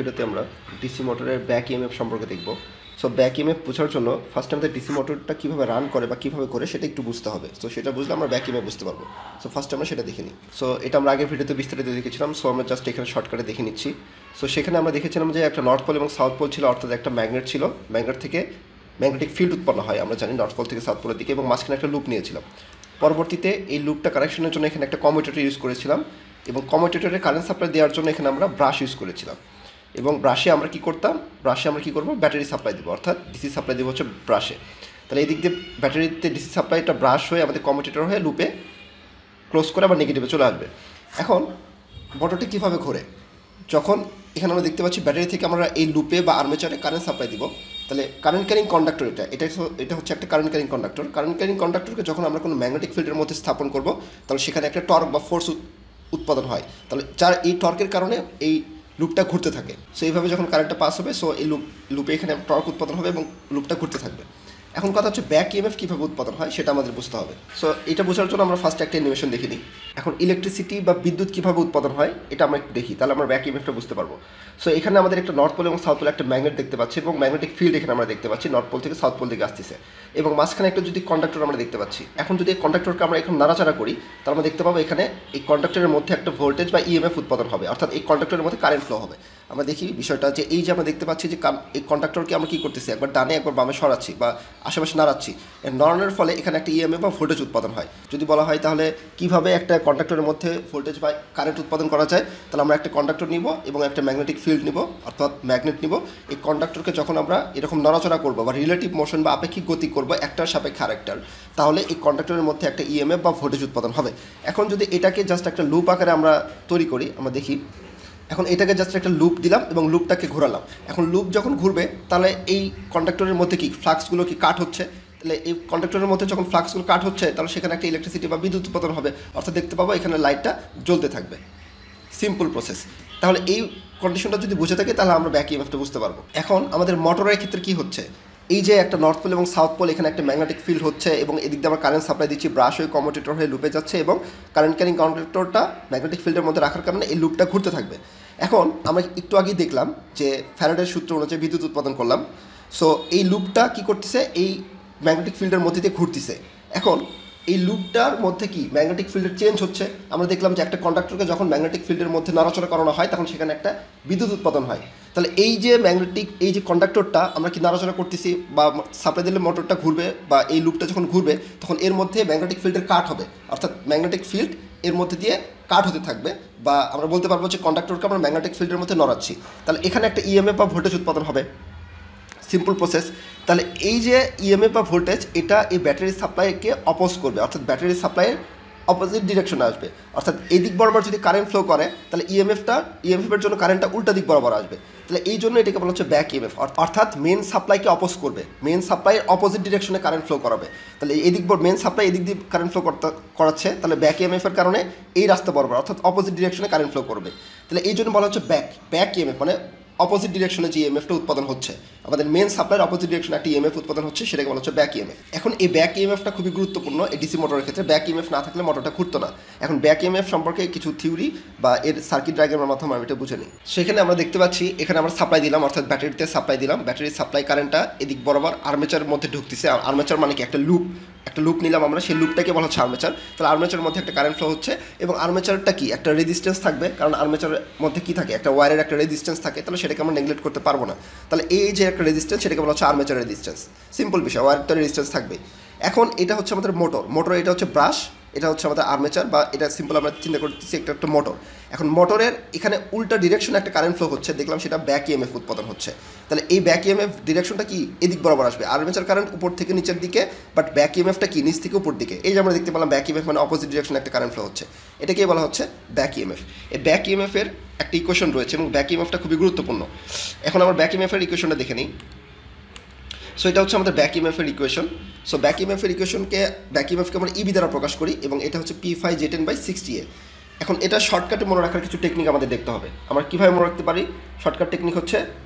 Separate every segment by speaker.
Speaker 1: ভিডিওতে আমরা ডিসি মোটরের ব্যাক ইএমএফ সম্পর্কে দেখব। সো ব্যাক ইএমএফ বোঝার জন্য ফার্স্ট আমাদের ডিসি মোটরটা কীভাবে রান করে বা কীভাবে করে সেটা একটু বুঝতে হবে। সো সেটা বুঝলে আমরা ব্যাক ইএমএফ বুঝতে পারবো। সো ফার্স্ট আমরা সেটা দেখে নিই। সো এটা আমরা আগের ভিডিওতে বিস্তারিত দেখেছিলাম। সো আমরা জাস্ট এখানে শর্টকাটে দেখে নিচ্ছি। সো সেখানে আমরা দেখেছিলাম যে একটা নর্থ পোল এবং সাউথ পোল ছিল, অর্থাৎ একটা ম্যাগনেট ছিল, ম্যাগনেট থেকে ম্যাগনেটিক ফিল্ড উৎপন্ন হয় আমরা জানি নর্থ পোল থেকে সাউথ পোলের দিকে, এবং মাঝখানে একটা লুপ নিয়েছিলাম। পরবর্তীতে এই লুপটা কানেকশনের জন্য এখানে একটা কমিউটেটর ইউজ করেছিলাম, এবং কমিউটেটরে কারেন্ট সাপ্লাই দেওয়ার জন্য এখানে আমরা ব্রাশ ইউজ করেছিলাম। এবং ব্রাশে আমরা কী করতাম, ব্রাশে আমরা কী করবো, ব্যাটারি সাপ্লাই দেবো, অর্থাৎ ডিসি সাপ্লাই দেবো হচ্ছে ব্রাশে। তাহলে এই দিক দিয়ে ব্যাটারিতে ডিসি সাপ্লাইটা ব্রাশ হয়ে আমাদের কমিউটেটর হয়ে লুপে ক্লোজ করে আবার নেগেটিভে চলে আসবে। এখন মোটরটি কীভাবে ঘোরে, যখন এখানে আমরা দেখতে পাচ্ছি ব্যাটারি থেকে আমরা এই লুপে বা আর্মেচারে কারেন্ট সাপ্লাই দিব, তাহলে কারেন্ট ক্যারিং কন্ডাক্টর এটা হচ্ছে একটা current carrying conductor. Current carrying কন্ডাক্টরকে যখন আমরা কোনো ম্যাগনেটিক ফিল্ডের মধ্যে স্থাপন করব, তাহলে সেখানে একটা টর্ক বা ফোর্স উৎপাদন হয়, তাহলে যার এই টর্কের কারণে এই লুপটা ঘুরতে থাকে। সো এইভাবে যখন কারেন্টটা পাস হবে, সো এই লুপে এখানে টর্ক উৎপাদন হবে এবং লুপটা ঘুরতে থাকবে। এখন কথা হচ্ছে ব্যাক ইএমএফ কীভাবে উৎপাদন হয় সেটা আমাদের বুঝতে হবে। সো এটা বোঝার জন্য আমরা ফার্স্ট একটা অ্যানিমেশন দেখে নিই। এখন ইলেকট্রিসিটি বা বিদ্যুৎ কীভাবে উৎপাদন হয় এটা আমরা একটু দেখি, তাহলে আমরা ব্যাক ইএমএফটা বুঝতে পারবো। সো এখানে আমাদের একটা নর্থ পোল এবং সাউথ পোলে একটা ম্যাগনেট দেখতে পাচ্ছি, এবং ম্যাগনেটিক ফিল্ড এখানে আমরা দেখতে পাচ্ছি নর্থ পোল থেকে সাউথ পোল দিকে আসতেছে, এবং মাঝখানে একটা যদি কন্ডাক্টর আমরা দেখতে পাচ্ছি। এখন যদি এই কন্ডাক্টরকে আমরা এখন নাড়াচাড়া করি, তাহলে আমরা দেখতে পাবো এখানে এই কন্ডাক্টরের মধ্যে একটা ভোল্টেজ বা ইএমএফ উৎপাদন হবে, অর্থাৎ এই কন্ডাক্টরের মধ্যে কারেন্ট ফ্লো হবে। আমরা দেখি বিষয়টা যে এই যে আমরা দেখতে পাচ্ছি যে এই কন্ডাক্টরকে আমরা কী করতেছি, একবার ডানে একবার বামে সরাচ্ছি বা আশেপাশে নাড়াচ্ছি। নড়ানোর ফলে এখানে একটা ইএমএফ বা ভোল্টেজ উৎপাদন হয়। যদি বলা হয় তাহলে কীভাবে একটা কন্ডাক্টরের মধ্যে ভোল্টেজ বা কারেন্ট উৎপাদন করা যায়, তাহলে আমরা একটা কন্ডাক্টর নিব এবং একটা ম্যাগনেটিক ফিল্ড নিব, অর্থাৎ ম্যাগনেট নিব। এই কন্ডাক্টরকে যখন আমরা এরকম নড়াচড়া করবো বা রিলেটিভ মোশন বা আপেক্ষিক গতি করবো একটার সাপেক্ষে আরেকটার, তাহলে এই কন্ডাক্টরের মধ্যে একটা ইএমএফ বা ভোল্টেজ উৎপাদন হবে। এখন যদি এটাকে জাস্ট একটা লুপ আকারে আমরা তৈরি করি, আমরা দেখি এখন এটাকে জাস্ট একটা লুপ দিলাম এবং লুপটাকে ঘোরালাম। এখন লুপ যখন ঘুরবে, তাহলে এই কন্ডাক্টরের মধ্যে কি ফ্লাক্সগুলো কি কাট হচ্ছে, তাহলে এই কন্ডাক্টরের মধ্যে যখন ফ্লাক্সগুলো কাট হচ্ছে, তাহলে সেখানে একটা ইলেকট্রিসিটি বা বিদ্যুৎ উৎপাদন হবে, অর্থাৎ দেখতে পাবো এখানে লাইটটা জ্বলতে থাকবে। Simple process. তাহলে এই কন্ডিশনটা যদি বুঝে থাকে, তাহলে আমরা ব্যাক ইএমএফটা বুঝতে পারবো। এখন আমাদের মোটরের ক্ষেত্রে কী হচ্ছে, এই যে একটা নর্থ পোল এবং সাউথ পোল, এখানে একটা ম্যাগনেটিক ফিল্ড হচ্ছে, এবং এদিক দিয়ে আমরা কারেন্ট সাপ্লাই দিচ্ছি, ব্রাশ হয়ে কমিউটেটর হয়ে লুপে যাচ্ছে, এবং কারেন্ট ক্যারিং কন্ডাক্টরটা ম্যাগনেটিক ফিল্ডের মধ্যে রাখার কারণে এই লুপটা ঘুরতে থাকবে। এখন আমরা একটু আগেই দেখলাম যে ফ্যারাডের সূত্র অনুযায়ী বিদ্যুৎ উৎপাদন করলাম। সো এই লুপটা কী করতেছে, এই ম্যাগনেটিক ফিল্ডের মধ্যে দিয়ে ঘুরতেছে। এখন এই লুপটার মধ্যে কি ম্যাগনেটিক ফিল্ডের চেঞ্জ হচ্ছে। আমরা দেখলাম যে একটা কন্ডাক্টরকে যখন ম্যাগনেটিক ফিল্ডের মধ্যে নাড়াচড়া করানো হয়, তখন সেখানে একটা বিদ্যুৎ উৎপাদন হয়। তাহলে এই যে এই যে কন্ডাক্টরটা আমরা কি নাড়াচড়া করতেছি বা সাপ্লাই দিলে মোটরটা ঘুরবে বা এই লুপটা যখন ঘুরবে, তখন এর মধ্যে ম্যাগনেটিক ফিল্ডের কাট হবে, অর্থাৎ ম্যাগনেটিক ফিল্ড এর মধ্যে দিয়ে কাট হতে থাকবে, বা আমরা বলতে পারবো যে কন্ডাক্টরকে আমরা ম্যাগনেটিক ফিল্ডের মধ্যে নড়াচ্ছি। তাহলে এখানে একটা ইএমএফ বা ভোল্টেজ উৎপাদন হবে। Simple process. তাহলে এই যে ইএমএফ বা ভোল্টেজ, এটা এই ব্যাটারি সাপ্লাইকে অপোজ করবে, অর্থাৎ ব্যাটারি সাপ্লাইয়ের অপোজিট ডিরেকশনে আসবে। অর্থাৎ এই দিক বরাবর যদি কারেন্ট ফ্লো করে, তাহলে ইএমএফের জন্য কারেন্টটা উল্টা দিক বরাবর আসবে। তাহলে এই জন্য এটাকে বলা হচ্ছে ব্যাক ইএমএফ, অর্থাৎ মেন সাপ্লাইকে অপোজ করবে, মেন সাপ্লাইয়ের অপোজিট ডিরেকশনে কারেন্ট ফ্লো করাবে। তাহলে এদিক মেন সাপ্লাই এদিক দিয়ে কারেন্ট ফ্লো করাচ্ছে, তাহলে ব্যাক ইএমএফের কারণে এই রাস্তা বরাবর অর্থাৎ অপোজিট ডিরেকশনে কারেন্ট ফ্লো করবে। তাহলে এই জন্য বলা হচ্ছে ব্যাক ইএমএফ, মানে অপোজিট ডিরেকশনে যে ইএমএফটা উৎপাদন হচ্ছে, আমাদের মেন সাপ্লাইয়ের অপোজিট ডিরেকশনে একটা ইএমএফ উৎপাদন হচ্ছে, সেটাকে বলা হচ্ছে ব্যাক ইএমএফ। এখন এই ব্যাক ইএমএফটা খুবই গুরুত্বপূর্ণ এই ডিসি মোটরের ক্ষেত্রে। ব্যাক ইএমএফ না থাকলে মোটরটা ঘুরতো না। এখন ব্যাক ইএমএফ সম্পর্কে কিছু থিওরি বা এর সার্কিট ডায়াগ্রামের মাধ্যমে আমি এটা বুঝে নিই। সেখানে আমরা দেখতে পাচ্ছি এখানে আমরা সাপ্লাই দিলাম, অর্থাৎ ব্যাটারিতে সাপ্লাই দিলাম, ব্যাটারির সাপ্লাই কারেন্টটা এদিক বরাবর আর্মেচারের মধ্যে ঢুকতেছে। আর্মেচার মানে কি, একটা লুপ নিলাম আমরা, সেই লুপটাকে বলা হচ্ছে আর্মেচার। তাহলে আর্মেচারের মধ্যে একটা কারেন্ট ফ্লো হচ্ছে, এবং আর্মেচারটা কি একটা রেজিস্ট্যান্স থাকবে, কারণ আর্মেচারের মধ্যে কি থাকে, একটা ওয়্যারের একটা রেজিস্ট্যান্স থাকে, তাহলে সেটাকে আমরা নেগলেক্ট করতে পারবো না। তাহলে এই যে একটা রেজিস্ট্যান্স, সেটাকে বলা হচ্ছে আর্মেচার রেজিস্ট্যান্স। সিম্পল বিষয়, ওয়্যারটা রেজিস্ট্যান্স থাকবে। এখন এটা হচ্ছে আমাদের মোটর, এটা হচ্ছে ব্রাশ, এটা হচ্ছে আমাদের আর্মেচার, বা এটা সিম্পল আমরা চিন্তা করতেছি একটা মোটর। এখন মোটরের এখানে উল্টা ডিরেকশনে একটা কারেন্ট ফ্লো হচ্ছে, দেখলাম সেটা ব্যাক ইএমএফ উৎপাদন হচ্ছে। তাহলে এই ব্যাক ইএমএফ ডিরেকশনটা কি এদিক বরাবর আসবে, আর্মেচার কারেন্ট উপর থেকে নিচের দিকে, বাট ব্যাক ইএমএফটা কি নিচ থেকে উপর দিকে। এই যে আমরা দেখতে পেলাম ব্যাক ইএমএফ মানে অপোজিট ডিরেকশনে একটা কারেন্ট ফ্লো হচ্ছে, এটাকেই বলা হচ্ছে ব্যাক ইএমএফ। এই ব্যাক ইএমএফের একটা ইকুয়েশন রয়েছে, এবং ব্যাক ইএমএফটা খুবই গুরুত্বপূর্ণ। এখন আমরা ব্যাক ইএমএফের ইকুয়েশনটা দেখে নিই। সো এটা হচ্ছে আমাদের ব্যাক ইএমএফের ইকুয়েশন। সো ব্যাক ইএমএফের ইকুয়েশনকে আমরা ইবি দ্বারা প্রকাশ করি, এবং এটা হচ্ছে P∅J10/60A। এখন এটা শর্টকাটে মনে রাখার কিছু টেকনিক আমাদের দেখতে হবে। আমরা কীভাবে মনে রাখতে পারি, শর্টকাট টেকনিক হচ্ছে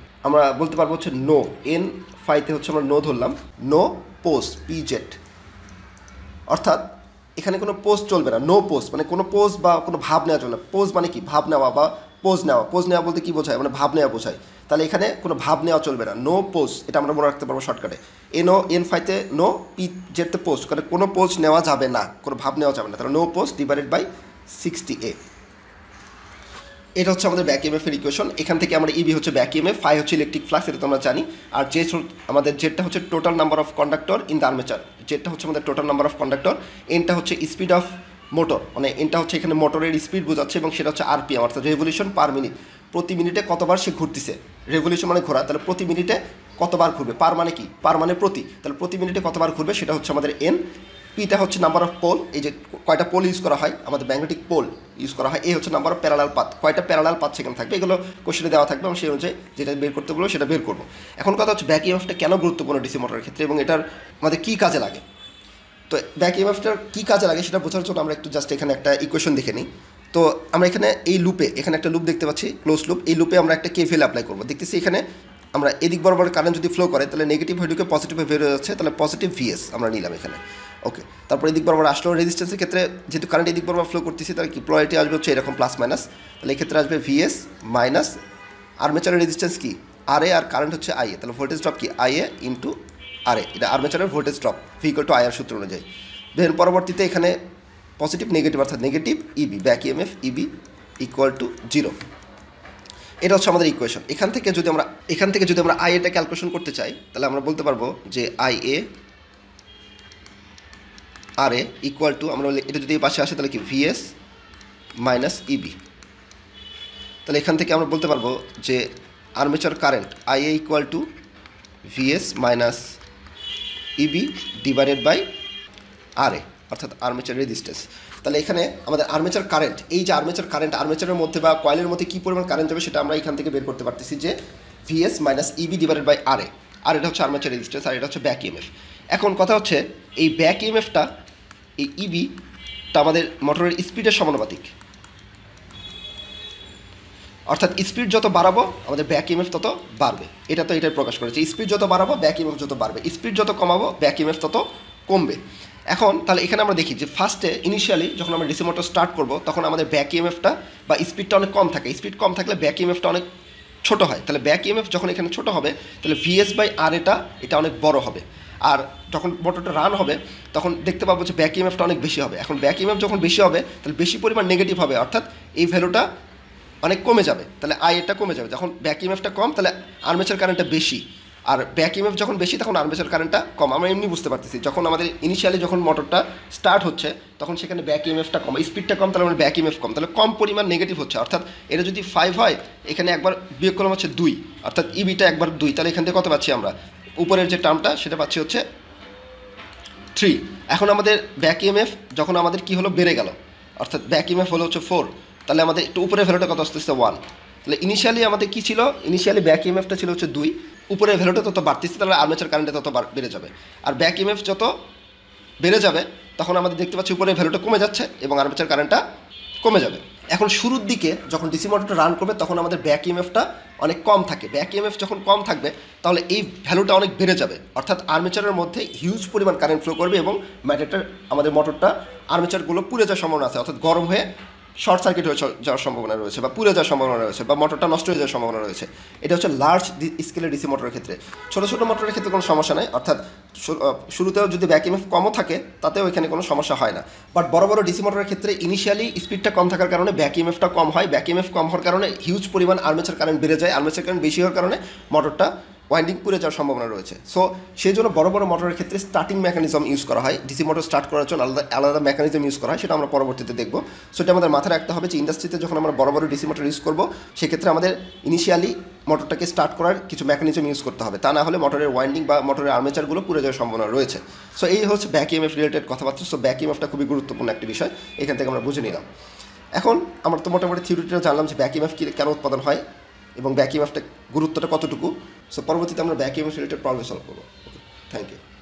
Speaker 1: আমরা বলতে পারবো হচ্ছে নো, N∅ হচ্ছে আমরা নো ধরলাম, নো পোস্ট PZ, অর্থাৎ এখানে কোনো পোস্ট চলবে না। নো পোস্ট মানে কোনো পোস্ট বা কোনো ভাব নেওয়া চলবে না। পোস্ট মানে কি, ভাব নেওয়া বা পোজ নেওয়া বলতে কী বোঝায়, মানে ভাব নেওয়া বোঝায়। তাহলে এখানে কোনো ভাব নেওয়া চলবে না, নো পোজ, এটা আমরা মনে রাখতে পারবো শর্টকাটে। এন ফাইতে নো, পি জেডতে পোজ, কারণ কোনো পোজ নেওয়া যাবে না, কোনো ভাব নেওয়া যাবে না, তাহলে no pose divided by 60A। এটা হচ্ছে আমাদের ব্যাক ইএমএফের ইকুয়েশন। এখান থেকে আমরা ইবি হচ্ছে ব্যাক ইএমএফ, ফাই হচ্ছে ইলেকট্রিক ফ্লাক্স, এটা তো আমরা জানি। আর আমাদের জেডটা হচ্ছে total number of conductor in the armature, জেডটা হচ্ছে আমাদের টোটাল নাম্বার অফ কন্ডাক্টর, এনটা হচ্ছে স্পিড অফ মোটর, মানে এনটা হচ্ছে এখানে মোটরের স্পিড বোঝাচ্ছে, এবং সেটা হচ্ছে আরপিএম অর্থাৎ রেভলিউশন পার মিনিট, প্রতি মিনিটে কতবার সে ঘুরতেছে। রেভলিউশন মানে ঘোরা, তাহলে প্রতি মিনিটে কতবার ঘুরবে, পার মানে কি, পার মানে প্রতি, তাহলে প্রতি মিনিটে কতবার ঘুরবে সেটা হচ্ছে আমাদের এন। পিটা হচ্ছে নাম্বার অফ পোল, এই যে কয়টা পোল ইউজ করা হয়, আমাদের ম্যাগনেটিক পোল ইউজ করা হয়। এ হচ্ছে নাম্বার অফ প্যারালাল পাথ, কয়টা প্যারালাল পাথ সেখানে থাকবে, এগুলো কোশ্চেনে দেওয়া থাকবে, এবং সেই অনুযায়ী যেটা বের করতে বলবো সেটা বের করবো। এখন কথা হচ্ছে ব্যাক ইএমএফটা কেন গুরুত্বপূর্ণ ডিসি মোটরের ক্ষেত্রে, এবং এটার আমাদের কী কাজে লাগে। তো ব্যাক ইএমএফটার কী কাজে লাগে সেটা বোঝার জন্য আমরা একটু জাস্ট এখানে একটা ইকুয়েশন দেখে নিই। তো আমরা এখানে এই লুপে, এখানে একটা লুপ দেখতে পাচ্ছি, ক্লোজ লুপ, এই লুপে আমরা একটা কেভিএল অ্যাপ্লাই করবো। দেখতেছি এখানে আমরা এদিক বরাবর কারেন্ট যদি ফ্লো করে তাহলে নেগেটিভ ভ্যালুকে পজিটিভে বের হয়ে যাচ্ছে, তাহলে পজিটিভ ভিএস আমরা নিলাম এখানে। ওকে, তারপর এদিক বরাবর আসলো রেজিস্ট্যান্সের ক্ষেত্রে, যেহেতু কারেন্ট এদিক বরাবর ফ্লো করতেছি, তাহলে কি পোলারিটি আসবে হচ্ছে এরকম প্লাস মাইনাস, তাহলে এক্ষেত্রে আসবে ভিএস মাইনাস আর্মেচারের রেজিস্ট্যান্স কি আরএ, আর কারেন্ট হচ্ছে আইএ, তাহলে ভোল্টেজ ড্রপ কি আইএ ইন্টু আরএ, এটা আর্মেচারের voltage drop V equal to IR সূত্র অনুযায়ী। দেন পরবর্তীতে এখানে পজিটিভ নেগেটিভ অর্থাৎ negative E b, back EMF E b equal to 0। এটা হচ্ছে আমাদের ইকুয়েশন। এখান থেকে যদি আমরা আই এটা ক্যালকুলেশন করতে চাই, তাহলে আমরা বলতে পারবো যে I A R A equal to, আমরা এটা যদি এই পাশে আসে তাহলে কি ভিএস মাইনাস ইবি, তাহলে এখান থেকে আমরা বলতে পারবো যে armature current I A equal to V S minus E b divided by R A অর্থাৎ আর্মেচার রেজিস্ট্যান্স। তাহলে এখানে আমাদের আর্মেচার কারেন্ট, এই যে আর্মেচার কারেন্ট, আর্মেচারের মধ্যে বা কয়েলের মধ্যে কী পরিমাণ কারেন্ট যাবে সেটা আমরা এখান থেকে বের করতে পারতেছি যে VS minus E b divided by R এ, আর এটা হচ্ছে আর্মেচার রেজিস্ট্যান্স, আর এটা হচ্ছে ব্যাক ইএমএফ। এখন কথা হচ্ছে এই ব্যাক ইএমএফটা, এই ইবিটা আমাদের মোটরের স্পিডের সমানুপাতিক, অর্থাৎ স্পিড যত বাড়াবো আমাদের ব্যাক ইএমএফ তত বাড়বে, এটা তো এটাই প্রকাশ করেছে, স্পিড যত বাড়াবো ব্যাক ইএমএফ যত বাড়বে, স্পিড যত কমাবো ব্যাক ইএমএফ তত কমবে। এখন তাহলে এখানে আমরা দেখি যে ফার্স্টে ইনিশিয়ালি যখন আমরা ডিসি মোটর স্টার্ট করবো তখন আমাদের ব্যাক ইএমএফটা বা স্পিডটা অনেক কম থাকে, স্পিড কম থাকলে ব্যাক ইএমএফটা অনেক ছোট হয়, তাহলে ব্যাক ইএমএফ যখন এখানে ছোট হবে তাহলে ভিএস বাই আর এটা অনেক বড় হবে, আর যখন মোটরটা রান হবে তখন দেখতে পাবো যে ব্যাক ইএমএফটা অনেক বেশি হবে। এখন ব্যাক ইএমএফ যখন বেশি হবে তাহলে বেশি পরিমাণ নেগেটিভ হবে, অর্থাৎ এই ভ্যালুটা অনেক কমে যাবে, তাহলে আই এটা কমে যাবে। যখন ব্যাক ইএমএফটা কম তাহলে আর্মেচার কারেন্টটা বেশি, আর ব্যাক ইএমএফ যখন বেশি তখন আর্মেচার কারেন্টটা কম। আমরা এমনি বুঝতে পারতেছি যখন আমাদের ইনিশিয়ালি যখন মোটরটা স্টার্ট হচ্ছে তখন সেখানে ব্যাক ইএমএফটা কম, স্পিডটা কম, তাহলে আমার ব্যাক ইএমএফ কম, তাহলে কম পরিমাণ নেগেটিভ হচ্ছে, অর্থাৎ এটা যদি 5 হয় এখানে একবার বিয়োগ করলাম হচ্ছে 2, অর্থাৎ ইবিটা একবার 2, তাহলে এখান থেকে কত পাচ্ছি আমরা, উপরের যে টার্মটা সেটা পাচ্ছি হচ্ছে 3। এখন আমাদের ব্যাক ইএমএফ যখন আমাদের কি হলো বেড়ে গেল, অর্থাৎ ব্যাক ইএমএফ হলো হচ্ছে 4, তাহলে আমাদের একটু উপরের ভ্যালুটা কত আসতেছে 1, তাহলে ইনিশিয়ালি আমাদের কী ছিল, ইনিশিয়ালি ব্যাক ইএমএফটা ছিল হচ্ছে 2, উপরের ভ্যালুটা তত বাড়তেছে, তাহলে আর্মেচার কারেন্টটা তত বেড়ে যাবে, আর ব্যাক ইএমএফ যত বেড়ে যাবে তখন আমাদের দেখতে পাচ্ছি উপরের ভ্যালুটা কমে যাচ্ছে এবং আর্মেচার কারেন্টটা কমে যাবে। এখন শুরুর দিকে যখন ডিসি মোটরটা রান করবে তখন আমাদের ব্যাক ইএমএফটা অনেক কম থাকে, ব্যাক ইএমএফ যখন কম থাকবে তাহলে এই ভ্যালুটা অনেক বেড়ে যাবে, অর্থাৎ আর্মেচারের মধ্যে হিউজ পরিমাণ কারেন্ট ফ্লো করবে এবং আমাদের মোটরটা আর্মেচারগুলো পুড়ে যাওয়ার সম্ভাবনা আছে, অর্থাৎ গরম হয়ে শর্ট সার্কিট হয়ে যাওয়ার সম্ভাবনা রয়েছে, বা পুড়ে যাওয়ার সম্ভাবনা রয়েছে, বা মোটরটা নষ্ট হয়ে যাওয়ার সম্ভাবনা রয়েছে। এটা হচ্ছে লার্জ স্কেলের ডিসি মোটরের ক্ষেত্রে। ছোটো ছোটো মোটরের ক্ষেত্রে কোনো সমস্যা নেই, অর্থাৎ শুরুতেও যদি ব্যাক ইএমএফ কমও থাকে তাতেও এখানে কোনো সমস্যা হয় না, বাট বড় বড় ডিসি মোটরের ক্ষেত্রে ইনিশিয়ালি স্পিডটা কম থাকার কারণে ব্যাক ইএমএফটা কম হয়, ব্যাক ইএমএফ কম হওয়ার কারণে হিউজ পরিমাণ আর্মেচার কারেন্ট বেড়ে যায়, আর্মেচার কারেন্ট বেশি হওয়ার কারণে মোটরটা ওয়াইন্ডিং পুড়ে যাওয়ার সম্ভাবনা রয়েছে। সো সেই জন্য বড় বড় মোটরের ক্ষেত্রে স্টার্টিং মেকানিজম ইউজ করা হয়, ডিসি মোটর স্টার্ট করার জন্য আলাদা আলাদা মেকানিজম ইউজ করা হয়, সেটা আমরা পরবর্তীতে দেখবো। সো এটা আমাদের মাথায় রাখতে হবে যে ইন্ডাস্ট্রিতে যখন আমরা বড় বড় ডিসি মোটর ইউজ করবো সেক্ষেত্রে আমাদের ইনিশিয়ালি মোটরটাকে স্টার্ট করার কিছু মেকানিজম ইউজ করতে হবে, তা না হলে মোটরের ওয়াইন্ডিং বা মোটরের আর্মেচারগুলো পুড়ে যাওয়ার সম্ভাবনা রয়েছে। সো এই হচ্ছে ব্যাক ইএমএফ রিলেটেড কথাবার্তা। সো ব্যাক ইএমএফটা খুবই গুরুত্বপূর্ণ একটি বিষয়, এখান থেকে আমরা বুঝে নিলাম। এখন আমরা তো মোটামুটি থিওরিটা জানলাম যে ব্যাক ইএমএফ কেন উৎপাদন হয় এবং ব্যাক ইএমএফটা গুরুত্বটা কতটুকু। সো পরবর্তীতে আমরা back EMF related problem solve করবো। Thank you.